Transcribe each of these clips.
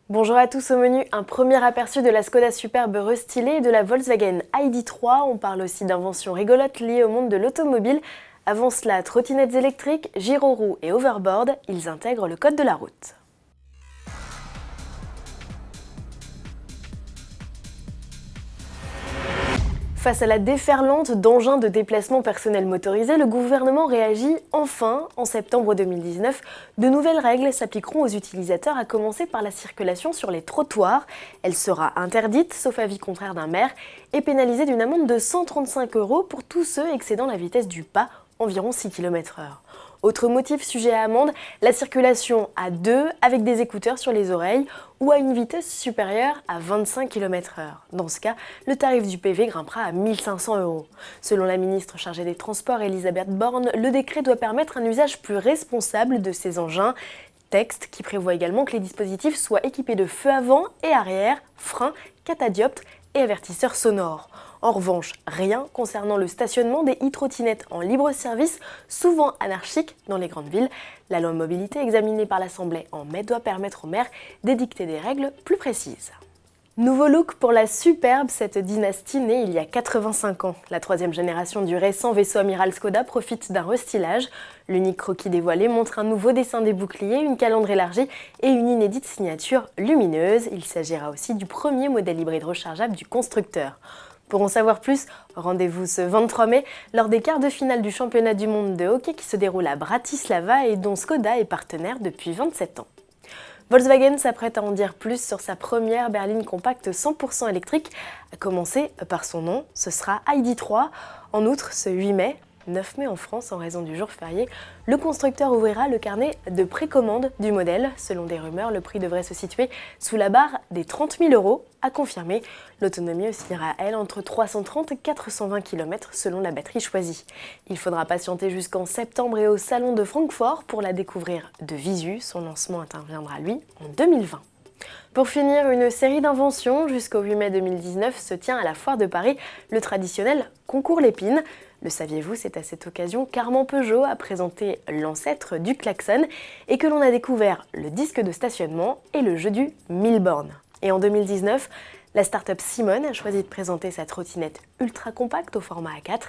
Bonjour à tous, au menu, un premier aperçu de la Skoda Superb restylée et de la Volkswagen ID.3. On parle aussi d'inventions rigolotes liées au monde de l'automobile. Avant cela, trottinettes électriques, gyroroues et overboard, ils intègrent le code de la route. Face à la déferlante d'engins de déplacement personnel motorisés, le gouvernement réagit enfin. En septembre 2019, de nouvelles règles s'appliqueront aux utilisateurs, à commencer par la circulation sur les trottoirs. Elle sera interdite, sauf avis contraire d'un maire, et pénalisée d'une amende de 135 € pour tous ceux excédant la vitesse du pas, environ 6 km/h. Autre motif sujet à amende, la circulation à deux avec des écouteurs sur les oreilles ou à une vitesse supérieure à 25 km/h. Dans ce cas, le tarif du PV grimpera à 1 500 €. Selon la ministre chargée des Transports, Elisabeth Borne, le décret doit permettre un usage plus responsable de ces engins. Texte qui prévoit également que les dispositifs soient équipés de feux avant et arrière, freins, catadioptres et avertisseurs sonores. En revanche, rien concernant le stationnement des e-trottinettes en libre service, souvent anarchiques dans les grandes villes. La loi mobilité examinée par l'Assemblée en mai doit permettre aux maires d'édicter des règles plus précises. Nouveau look pour la Superbe, cette dynastie née il y a 85 ans. La troisième génération du récent vaisseau amiral Skoda profite d'un restylage. L'unique croquis dévoilé montre un nouveau dessin des boucliers, une calandre élargie et une inédite signature lumineuse. Il s'agira aussi du premier modèle hybride rechargeable du constructeur. Pour en savoir plus, rendez-vous ce 23 mai lors des quarts de finale du championnat du monde de hockey qui se déroule à Bratislava et dont Skoda est partenaire depuis 27 ans. Volkswagen s'apprête à en dire plus sur sa première berline compacte 100% électrique, à commencer par son nom, ce sera ID.3. En outre, ce 8 mai, 9 mai en France en raison du jour férié, le constructeur ouvrira le carnet de précommande du modèle. Selon des rumeurs, le prix devrait se situer sous la barre des 30 000 € à confirmer. L'autonomie oscillera, elle, entre 330 et 420 km selon la batterie choisie. Il faudra patienter jusqu'en septembre et au salon de Francfort pour la découvrir de visu. Son lancement interviendra, lui, en 2020. Pour finir, une série d'inventions. Jusqu'au 8 mai 2019 se tient à la Foire de Paris le traditionnel concours Lépine. Le saviez-vous, c'est à cette occasion qu'Armand Peugeot a présenté l'ancêtre du klaxon et que l'on a découvert le disque de stationnement et le jeu du 1000 bornes. Et en 2019, la start-up Simone a choisi de présenter sa trottinette ultra compacte au format A4.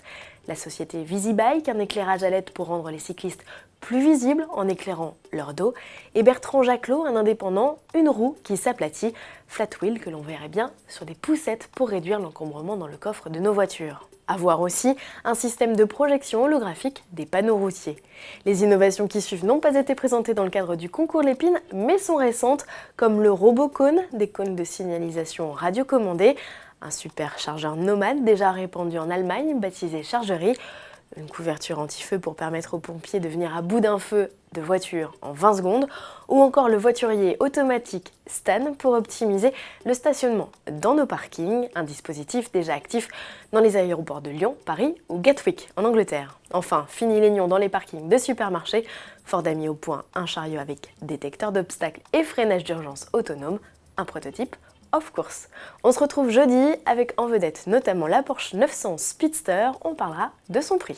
La société VisiBike, un éclairage à LED pour rendre les cyclistes plus visibles en éclairant leur dos. Et Bertrand Jacquelot, un indépendant, une roue qui s'aplatit, flat wheel que l'on verrait bien sur des poussettes pour réduire l'encombrement dans le coffre de nos voitures. À voir aussi un système de projection holographique des panneaux routiers. Les innovations qui suivent n'ont pas été présentées dans le cadre du concours Lépine, mais sont récentes, comme le RoboCone, des cônes de signalisation radiocommandés, un super chargeur nomade déjà répandu en Allemagne, baptisé Chargerie, une couverture anti-feu pour permettre aux pompiers de venir à bout d'un feu de voiture en 20 secondes, ou encore le voiturier automatique Stan pour optimiser le stationnement dans nos parkings, un dispositif déjà actif dans les aéroports de Lyon, Paris ou Gatwick en Angleterre. Enfin, fini les nions dans les parkings de supermarchés, Ford a mis au point un chariot avec détecteur d'obstacles et freinage d'urgence autonome, un prototype of course. On se retrouve jeudi avec en vedette notamment la Porsche 900 Speedster, on parlera de son prix.